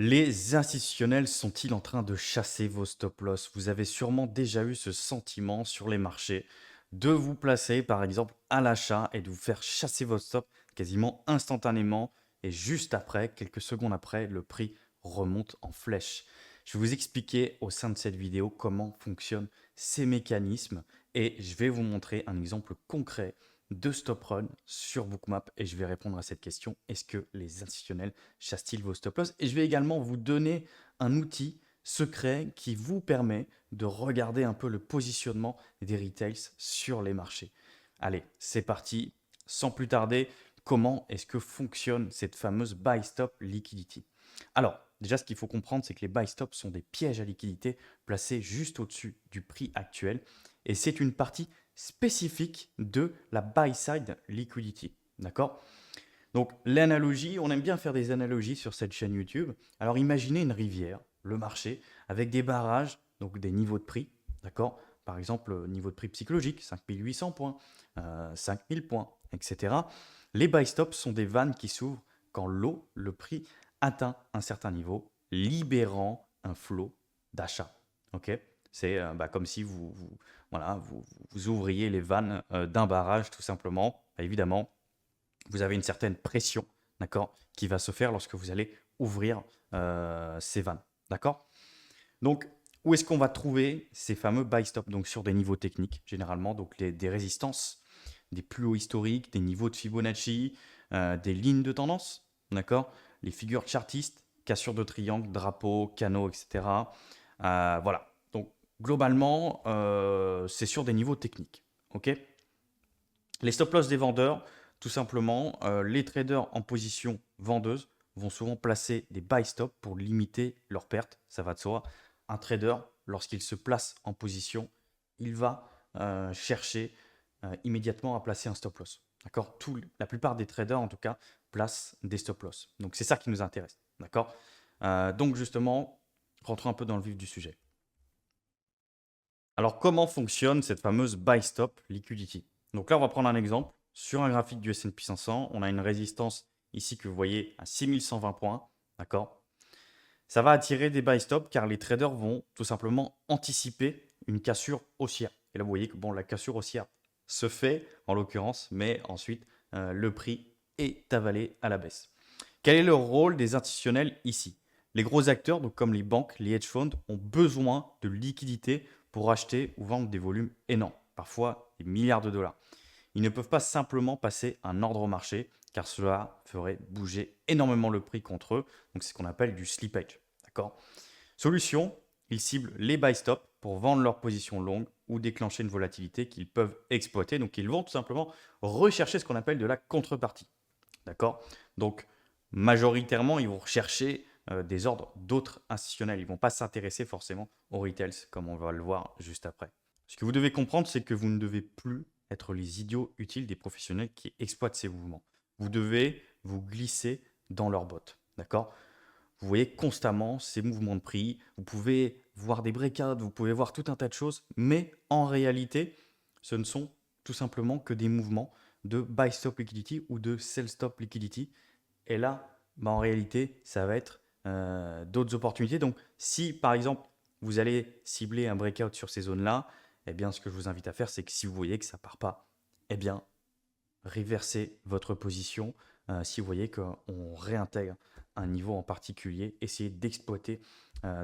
Les institutionnels sont-ils en train de chasser vos stop loss? Vous avez sûrement déjà eu ce sentiment sur les marchés de vous placer par exemple à l'achat et de vous faire chasser votre stop quasiment instantanément et juste après, quelques secondes après, le prix remonte en flèche. Je vais vous expliquer au sein de cette vidéo comment fonctionnent ces mécanismes et je vais vous montrer un exemple concret de stop run sur Bookmap et je vais répondre à cette question: est-ce que les institutionnels chasse-t-il vos stop loss? Et je vais également vous donner un outil secret qui vous permet de regarder un peu le positionnement des retails sur les marchés. Allez, c'est parti. Sans plus tarder, comment est-ce que fonctionne cette fameuse buy stop liquidity? Alors, déjà, ce qu'il faut comprendre, c'est que les buy stops sont des pièges à liquidité placés juste au-dessus du prix actuel et c'est une partie spécifique de la buy side liquidity. D'accord? Donc l'analogie, on aime bien faire des analogies sur cette chaîne YouTube. Alors imaginez une rivière, le marché, avec des barrages, donc des niveaux de prix, d'accord? Par exemple, niveau de prix psychologique, 5800 points, 5000 points, etc. Les buy stops sont des vannes qui s'ouvrent quand l'eau, le prix, atteint un certain niveau, libérant un flot d'achat. Ok? C'est comme si voilà, vous ouvriez les vannes d'un barrage, tout simplement. Évidemment, vous avez une certaine pression, d'accord, qui va se faire lorsque vous allez ouvrir ces vannes, d'accord. Donc, où est-ce qu'on va trouver ces fameux buy stop? Donc, sur des niveaux techniques, généralement, donc des résistances, des plus hauts historiques, des niveaux de Fibonacci, des lignes de tendance, d'accord, les figures chartistes, cassure de triangle, drapeau, canot, etc. Voilà. Donc, globalement, c'est sur des niveaux techniques, ok. Les stop loss des vendeurs, tout simplement, les traders en position vendeuse vont souvent placer des buy stop pour limiter leurs pertes. Ça va de soi. Un trader, lorsqu'il se place en position, il va chercher immédiatement à placer un stop loss. D'accord? La plupart des traders, en tout cas, placent des stop loss. Donc, c'est ça qui nous intéresse. D'accord? Donc, justement, rentrons un peu dans le vif du sujet. Alors, comment fonctionne cette fameuse buy stop liquidity? Donc là, on va prendre un exemple. Sur un graphique du S&P 500, on a une résistance ici que vous voyez à 6120 points. D'accord? Ça va attirer des buy stop car les traders vont tout simplement anticiper une cassure haussière. Et là, vous voyez que bon, la cassure haussière se fait en l'occurrence, mais ensuite, le prix est avalé à la baisse. Quel est le rôle des institutionnels ici? Les gros acteurs, donc comme les banques, les hedge funds, ont besoin de liquidités pour acheter ou vendre des volumes énormes, parfois des milliards de dollars. Ils ne peuvent pas simplement passer un ordre au marché, car cela ferait bouger énormément le prix contre eux. Donc c'est ce qu'on appelle du slippage. D'accord? Solution, ils ciblent les buy stop pour vendre leur position longue ou déclencher une volatilité qu'ils peuvent exploiter. Donc ils vont tout simplement rechercher ce qu'on appelle de la contrepartie. D'accord? Donc majoritairement, ils vont rechercher des ordres d'autres institutionnels. Ils ne vont pas s'intéresser forcément aux retails, comme on va le voir juste après. Ce que vous devez comprendre, c'est que vous ne devez plus être les idiots utiles des professionnels qui exploitent ces mouvements. Vous devez vous glisser dans leurs bottes. D'accord? Vous voyez constamment ces mouvements de prix. Vous pouvez voir des breakouts, vous pouvez voir tout un tas de choses, mais en réalité, ce ne sont tout simplement que des mouvements de buy stop liquidity ou de sell stop liquidity. Et là, en réalité, ça va être d'autres opportunités. Donc, si par exemple, vous allez cibler un breakout sur ces zones-là, eh bien, ce que je vous invite à faire, c'est que si vous voyez que ça ne part pas, eh bien, réversez votre position. Si vous voyez qu'on réintègre un niveau en particulier, essayez d'exploiter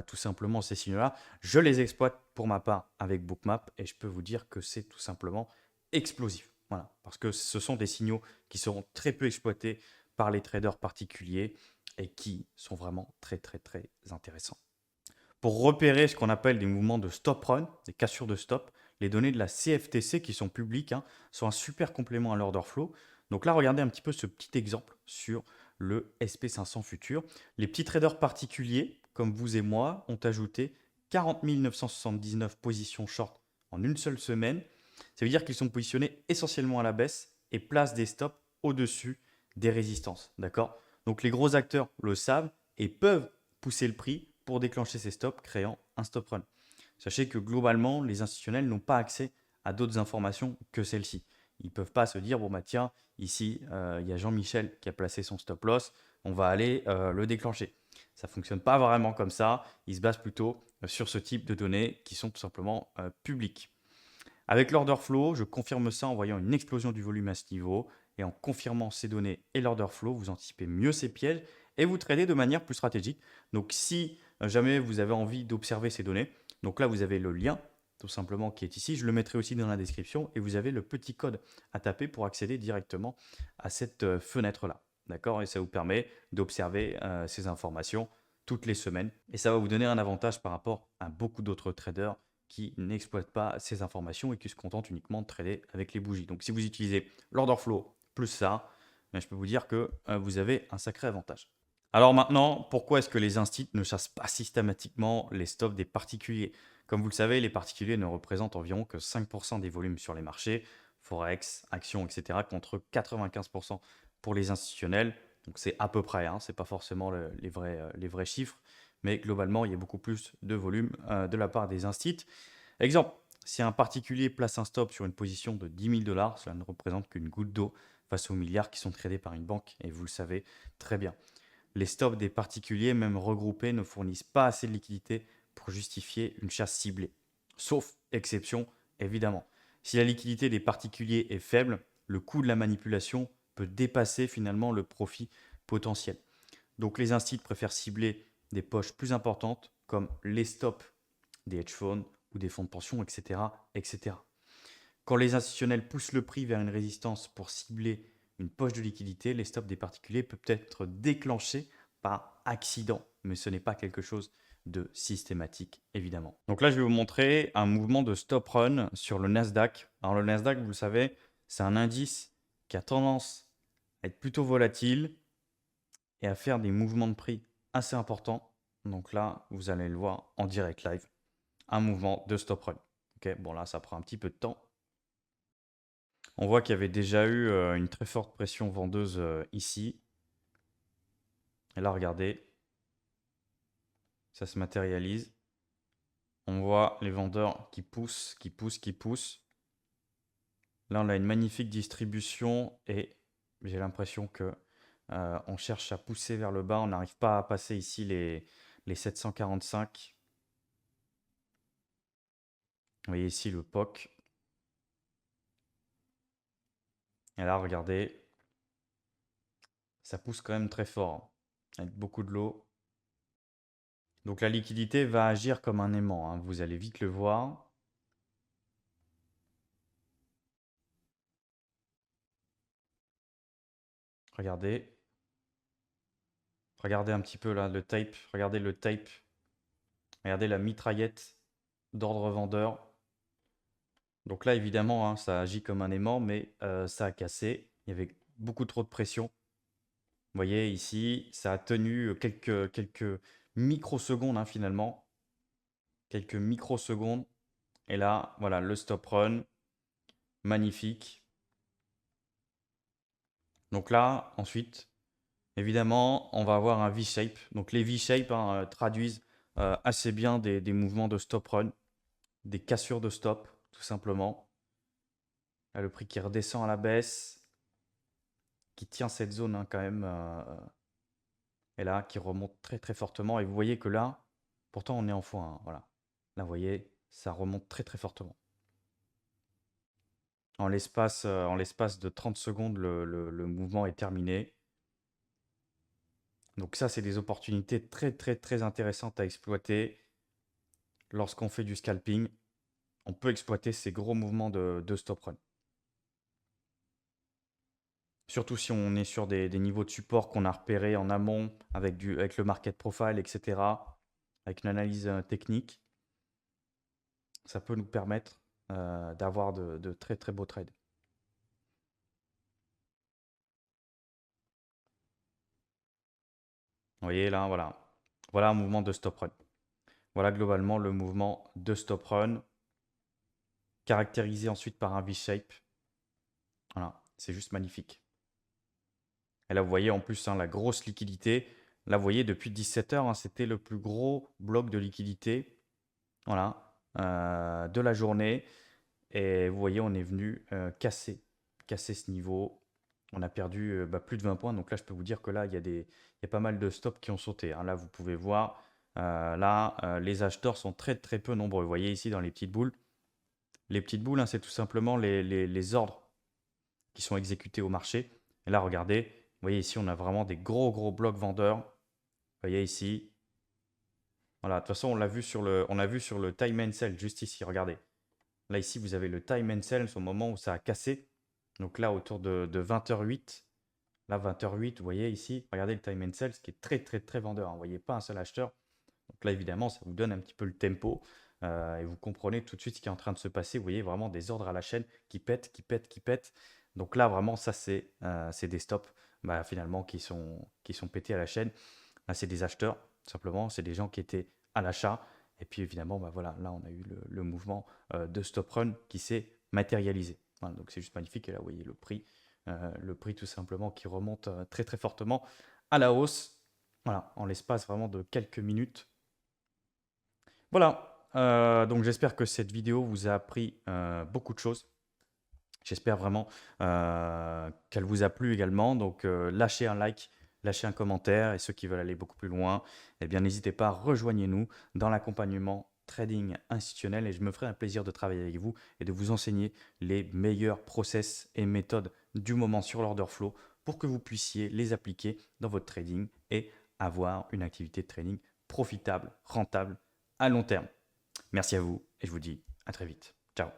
tout simplement ces signaux-là. Je les exploite pour ma part avec Bookmap et je peux vous dire que c'est tout simplement explosif. Voilà, parce que ce sont des signaux qui seront très peu exploités par les traders particuliers et qui sont vraiment très très très intéressants. Pour repérer ce qu'on appelle des mouvements de stop run, des cassures de stop, les données de la CFTC qui sont publiques sont un super complément à l'order flow. Donc là, regardez un petit peu ce petit exemple sur le SP500 futur. Les petits traders particuliers, comme vous et moi, ont ajouté 40 979 positions short en une seule semaine. Ça veut dire qu'ils sont positionnés essentiellement à la baisse et placent des stops au-dessus des résistances. D'accord? Donc les gros acteurs le savent et peuvent pousser le prix pour déclencher ces stops, créant un stop run. Sachez que globalement, les institutionnels n'ont pas accès à d'autres informations que celles-ci. Ils ne peuvent pas se dire, bon bah tiens, ici, il y a Jean-Michel qui a placé son stop loss, on va aller le déclencher. Ça ne fonctionne pas vraiment comme ça. Il se base plutôt sur ce type de données qui sont tout simplement publiques. Avec l'order flow, je confirme ça en voyant une explosion du volume à ce niveau. Et en confirmant ces données et l'order flow, vous anticipez mieux ces pièges et vous tradez de manière plus stratégique. Donc si jamais vous avez envie d'observer ces données, donc là vous avez le lien tout simplement qui est ici. Je le mettrai aussi dans la description et vous avez le petit code à taper pour accéder directement à cette fenêtre-là. D'accord? Et ça vous permet d'observer ces informations toutes les semaines. Et ça va vous donner un avantage par rapport à beaucoup d'autres traders qui n'exploitent pas ces informations et qui se contentent uniquement de trader avec les bougies. Donc si vous utilisez l'order flow plus ça, je peux vous dire que vous avez un sacré avantage. Alors maintenant, pourquoi est-ce que les instituts ne chassent pas systématiquement les stops des particuliers? Comme vous le savez, les particuliers ne représentent environ que 5% des volumes sur les marchés, forex, actions, etc., contre 95% pour les institutionnels. Donc c'est à peu près, hein, ce n'est pas forcément les vrais chiffres, mais globalement, il y a beaucoup plus de volume de la part des instituts. Exemple, si un particulier place un stop sur une position de 10 000 $, cela ne représente qu'une goutte d'eau face aux milliards qui sont tradés par une banque, et vous le savez très bien. Les stops des particuliers, même regroupés, ne fournissent pas assez de liquidité pour justifier une chasse ciblée. Sauf exception, évidemment. Si la liquidité des particuliers est faible, le coût de la manipulation peut dépasser finalement le profit potentiel. Donc les instituts préfèrent cibler des poches plus importantes comme les stops des hedge funds ou des fonds de pension, etc., etc. Quand les institutionnels poussent le prix vers une résistance pour cibler une poche de liquidité, les stops des particuliers peuvent être déclenchés par accident, mais ce n'est pas quelque chose de systématique, évidemment. Donc là, je vais vous montrer un mouvement de stop run sur le Nasdaq. Alors le Nasdaq, vous le savez, c'est un indice qui a tendance à être plutôt volatile et à faire des mouvements de prix assez importants. Donc là, vous allez le voir en direct live, un mouvement de stop run. Ok, bon là, ça prend un petit peu de temps. On voit qu'il y avait déjà eu une très forte pression vendeuse ici. Et là, regardez, ça se matérialise. On voit les vendeurs qui poussent, qui poussent, qui poussent. Là, on a une magnifique distribution et j'ai l'impression que on cherche à pousser vers le bas. On n'arrive pas à passer ici les 745. Vous voyez ici le POC. Et là, regardez, ça pousse quand même très fort, hein, avec beaucoup de l'eau. Donc la liquidité va agir comme un aimant, hein, vous allez vite le voir. Regardez. Regardez un petit peu là le tape. Regardez le tape. Regardez la mitraillette d'ordre vendeur. Donc là, évidemment, hein, ça agit comme un aimant, mais ça a cassé. Il y avait beaucoup trop de pression. Vous voyez ici, ça a tenu quelques microsecondes hein, finalement. Quelques microsecondes. Et là, voilà, le stop run. Magnifique. Donc là, ensuite, évidemment, on va avoir un V-shape. Donc les V-shape hein, traduisent assez bien des mouvements de stop run, des cassures de stop, tout simplement. Là, le prix qui redescend à la baisse, qui tient cette zone hein, quand même, et là, qui remonte très très fortement. Et vous voyez que là, pourtant on est en x1, hein, voilà. Là, vous voyez, ça remonte très très fortement. En l'espace de 30 secondes, le mouvement est terminé. Donc ça, c'est des opportunités très très très intéressantes à exploiter lorsqu'on fait du scalping. On peut exploiter ces gros mouvements de stop run. Surtout si on est sur des niveaux de support qu'on a repérés en amont avec le market profile, etc. Avec une analyse technique. Ça peut nous permettre d'avoir de très très beaux trades. Vous voyez là, voilà. Voilà un mouvement de stop run. Voilà globalement le mouvement de stop run, caractérisé ensuite par un V-shape. Voilà, c'est juste magnifique. Et là, vous voyez en plus hein, la grosse liquidité. Là, vous voyez, depuis 17 heures, hein, c'était le plus gros bloc de liquidité voilà, de la journée. Et vous voyez, on est venu casser ce niveau. On a perdu plus de 20 points. Donc là, je peux vous dire que là, il y a pas mal de stops qui ont sauté, hein. Là, vous pouvez voir, les acheteurs sont très très peu nombreux. Vous voyez ici dans les petites boules. Les petites boules, hein, c'est tout simplement les ordres qui sont exécutés au marché. Et là, regardez, vous voyez ici, on a vraiment des gros gros blocs vendeurs. Vous voyez ici. Voilà, de toute façon, on a vu sur le time and sell, juste ici, regardez. Là, ici, vous avez le time and sell, c'est au moment où ça a cassé. Donc là, autour de 20h08. Là, 20h08, vous voyez ici, regardez le time and sell, ce qui est très, très, très vendeur, hein. Vous voyez pas un seul acheteur. Donc là, évidemment, ça vous donne un petit peu le tempo. Et vous comprenez tout de suite ce qui est en train de se passer. Vous voyez vraiment des ordres à la chaîne qui pètent, qui pètent, qui pètent. Donc là, vraiment, ça, c'est des stops finalement qui sont pétés à la chaîne. Là, c'est des acheteurs, tout simplement. C'est des gens qui étaient à l'achat. Et puis, évidemment, voilà, là, on a eu le mouvement de stop run qui s'est matérialisé. Voilà, donc, c'est juste magnifique. Et là, vous voyez le prix tout simplement qui remonte très, très fortement à la hausse. Voilà, en l'espace vraiment de quelques minutes. Voilà, donc j'espère que cette vidéo vous a appris beaucoup de choses. J'espère vraiment qu'elle vous a plu également. Donc lâchez un like, lâchez un commentaire. Et ceux qui veulent aller beaucoup plus loin, eh bien n'hésitez pas, rejoignez-nous dans l'accompagnement trading institutionnel. Et je me ferai un plaisir de travailler avec vous et de vous enseigner les meilleurs process et méthodes du moment sur l'order flow pour que vous puissiez les appliquer dans votre trading et avoir une activité de trading profitable, rentable à long terme. Merci à vous et je vous dis à très vite. Ciao.